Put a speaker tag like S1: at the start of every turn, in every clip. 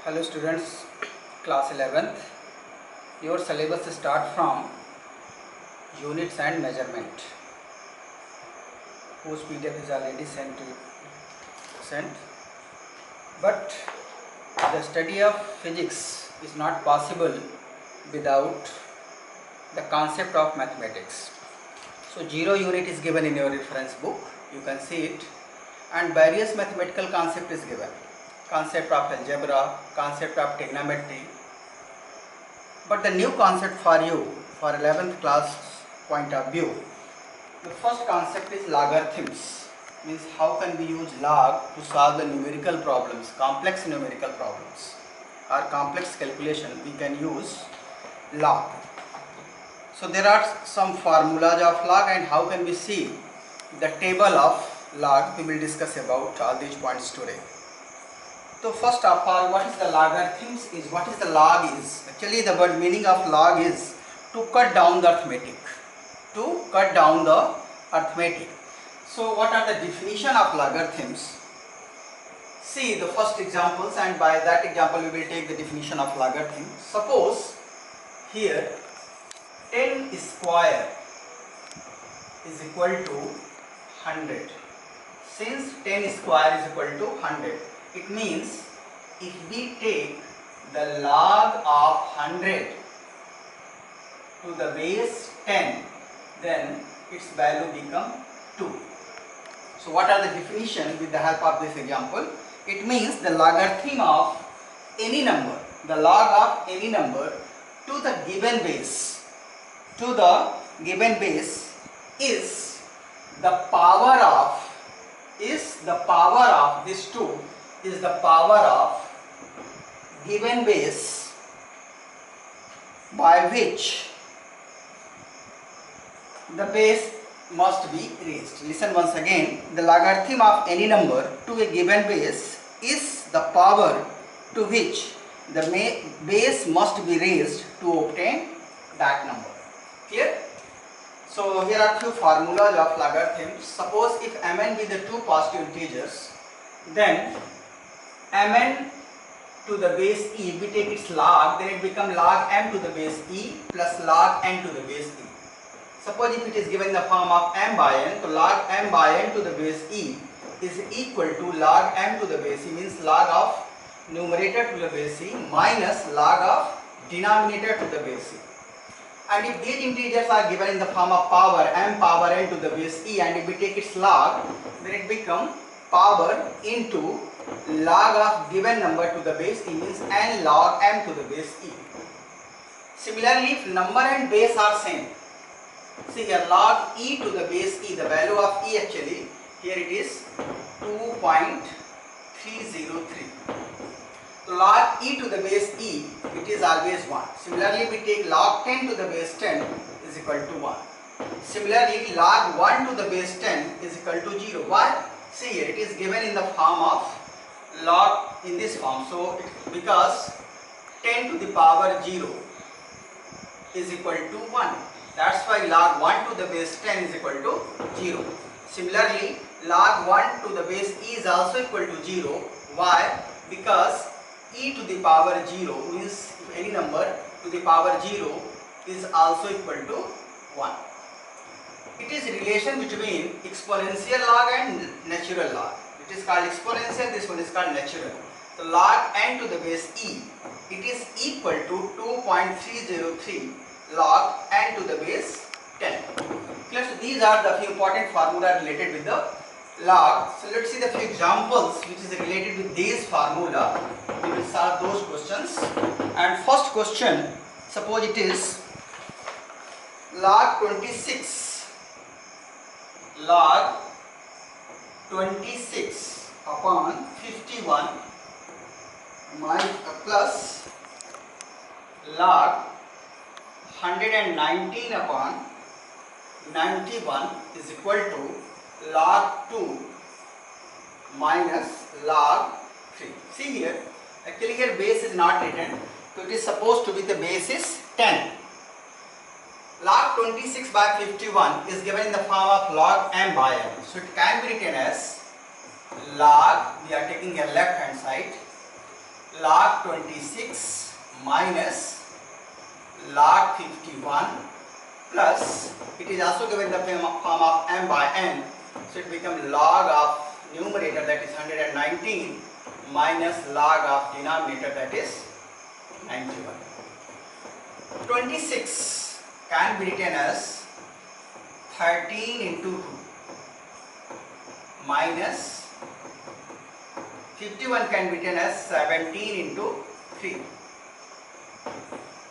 S1: Hello students, class 11th. Your syllabus start from units and measurement, whose PDF is already sent. But the study of physics is not possible without the concept of mathematics. So 0 unit is given in your reference book, you can see it, and various mathematical concept is given. Concept of algebra, concept of trigonometry. But the new concept for you, for 11th class point of view, the first concept is logarithms. Means how can we use log to solve the numerical problems, complex numerical problems or complex calculation, we can use log. So there are some formulas of log, and how can we see the table of log. We will discuss about all these points today. So first of all, what is the logarithms is, what is the log is? Actually the word meaning of log is to cut down the arithmetic. To cut down the arithmetic. So what are the definition of logarithms? See the first examples, and by that example we will take the definition of logarithm. Suppose here 10 square is equal to 100. Since 10 square is equal to 100, it means if we take the log of 100 to the base 10, then its value become 2. So what are the definition with the help of this example? It means the logarithm of any number, the log of any number to the given base, is the power of this 2 is the power of given base by which the base must be raised. Listen once again, the logarithm of any number to a given base is the power to which the base must be raised to obtain that number. Clear? So here are few formulas of logarithms. Suppose if mn be the two positive integers, then mn to the base e, we take its log, then it becomes log m to the base e plus log n to the base e. Suppose if it is given in the form of m by n, so log m by n to the base e is equal to log m to the base e, means log of numerator to the base e minus log of denominator to the base e. And if these integers are given in the form of power m power n to the base e, and if we take its log, then it becomes power into log of given number to the base e, means n log m to the base e. Similarly, if number and base are same, see here log e to the base e, the value of e actually here it is 2.303. So log e to the base e, it is always 1. Similarly, we take log 10 to the base 10 is equal to 1. Similarly, log 1 to the base 10 is equal to 0. Why? See here, it is given in the form of log in this form. So because 10 to the power 0 is equal to 1. That's why log 1 to the base 10 is equal to 0. Similarly, log 1 to the base e is also equal to 0. Why? Because e to the power 0 means if any number to the power 0 is also equal to 1. It is relation between exponential log and natural log. It is called exponential, this one is called natural. So log n to the base e, it is equal to 2.303 log n to the base 10. Clear? So these are the few important formula related with the log. So let's see the few examples which is related with this formula. We will solve those questions. And first question, suppose it is log 26 upon 51 plus log 119 upon 91 is equal to log 2 minus log 3. See here, actually here base is not written, so it is supposed to be the base is 10. Log 26 by 51 is given in the form of log m by n. So it can be written as log, we are taking a left hand side, log 26 minus log 51 plus, it is also given the form of m by n, so it becomes log of numerator, that is 119, minus log of denominator, that is 91. 26 can be written as 13 into 2 minus 51 can be written as 17 into 3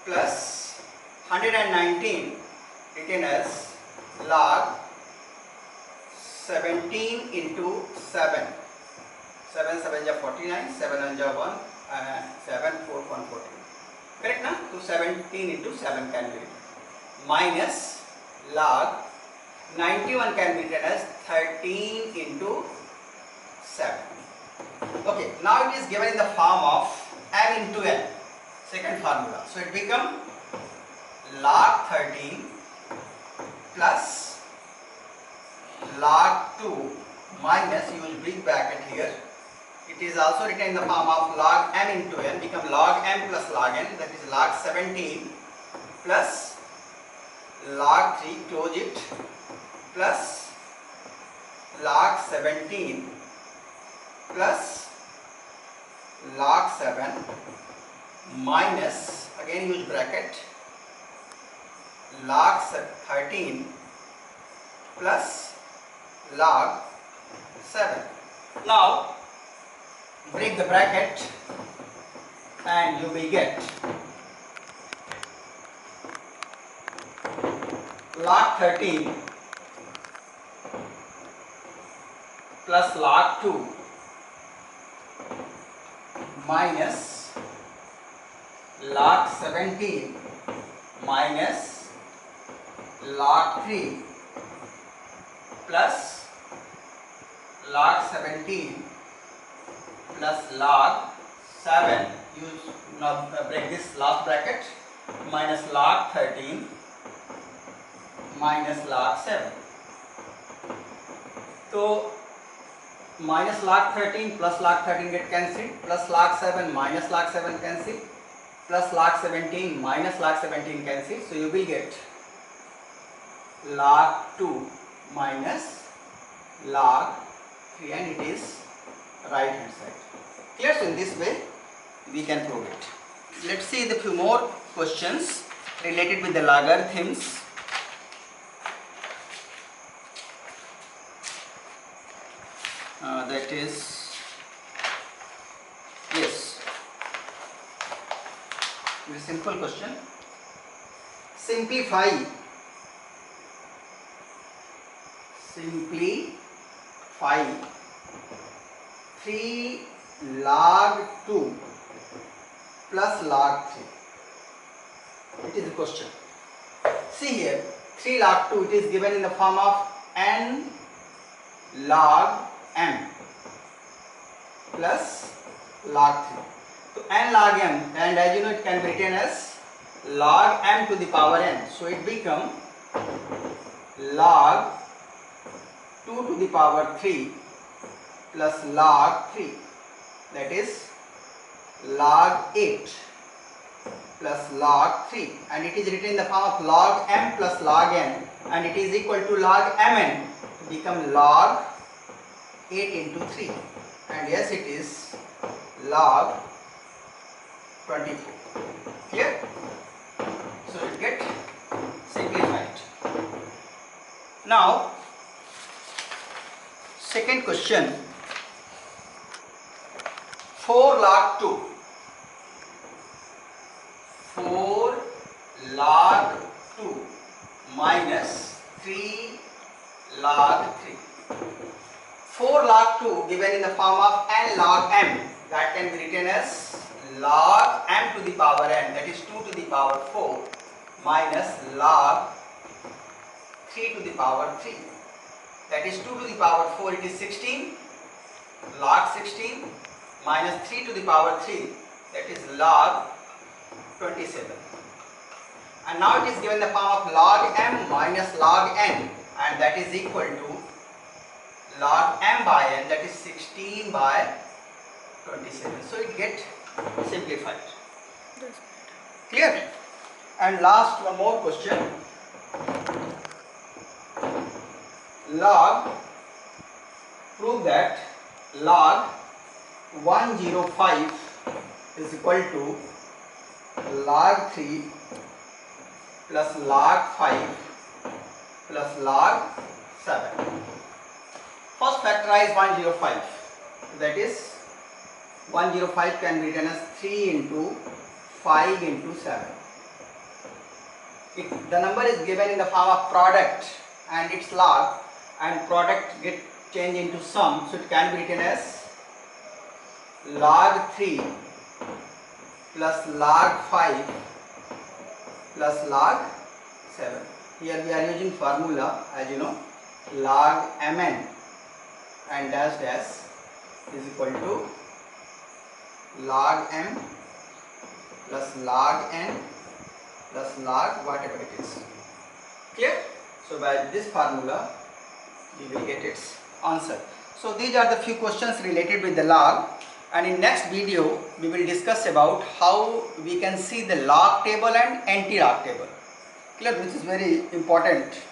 S1: plus 119 written as log 17 into 7. 7 7 is 49, 7 is 1, 7 4 1 14. Correct na? So 17 into 7 can be written minus log 91 can be written as 13 into 7. Okay, now it is given in the form of m into n, second formula. So it becomes log 13 plus log 2 minus, use big bracket here. It is also written in the form of log m into n, become log m plus log n, that is log 17 plus log 3, close it, plus log 17 plus log 7 minus, again use bracket, log 13 plus log 7. Now break the bracket and you will get log 13 plus log 2 minus log 17 minus log 3 plus log 17 plus log 7, use now break this last bracket, minus log 13 minus log 7. So minus log 13 plus log 13 get cancelled, plus log 7 minus log 7 cancelled, plus log 17 minus log 17 cancelled. So you will get log 2 minus log 3, and it is right hand side. Clear? So in this way we can prove it. Let's see the few more questions related with the logarithms. That is, yes, it is a simple question. Simplify 3 log 2 plus log 3. It is a question. See here, 3 log 2, it is given in the form of n log m plus log 3. So n log m, and as you know it can be written as log m to the power n. So it becomes log 2 to the power 3 plus log 3, that is log 8 plus log 3, and it is written in the form of log m plus log n, and it is equal to log mn, to become log 8 into 3, and yes, it is log 24. Clear? So it get simplified. Now second question, 4 log 2. 4 log 2 minus 3 log 3. 4 log 2 given in the form of n log m, that can be written as log m to the power n, that is 2 to the power 4 minus log 3 to the power 3, that is 2 to the power 4, it is 16, log 16 minus 3 to the power 3, that is log 27. And now it is given the form of log m minus log n, and that is equal to log m by n, that is 16 by 27. So it gets simplified. Clear? And last one more question. Prove that log 105 is equal to log 3 plus log 5 plus log 7. First factorize 105. That is 105 can be written as 3 into 5 into 7. The number is given in the form of product and its log, and product get changed into sum, so it can be written as log 3 plus log 5 plus log 7. Here we are using formula, as you know, log mn and dash dash is equal to log m plus log n plus log whatever it is. Clear? So by this formula we will get its answer. So these are the few questions related with the log, and in next video we will discuss about how we can see the log table and anti-log table. Clear? This is very important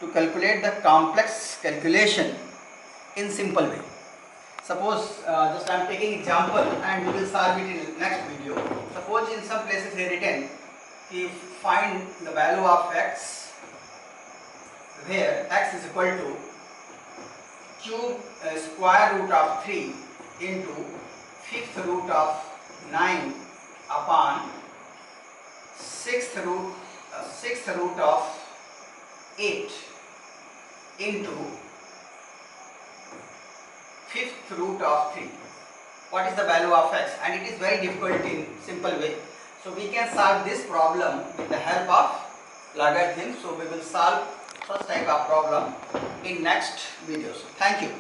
S1: to calculate the complex calculation in simple way. Suppose just I am taking example and we will solve it in next video. Suppose in some places here written, if find the value of x, where x is equal to cube square root of 3 into fifth root of 9 upon sixth root of 8 into fifth root of 3. What is the value of x? And it is very difficult in simple way. So we can solve this problem with the help of logarithm. So we will solve such type of problem in next videos. Thank you.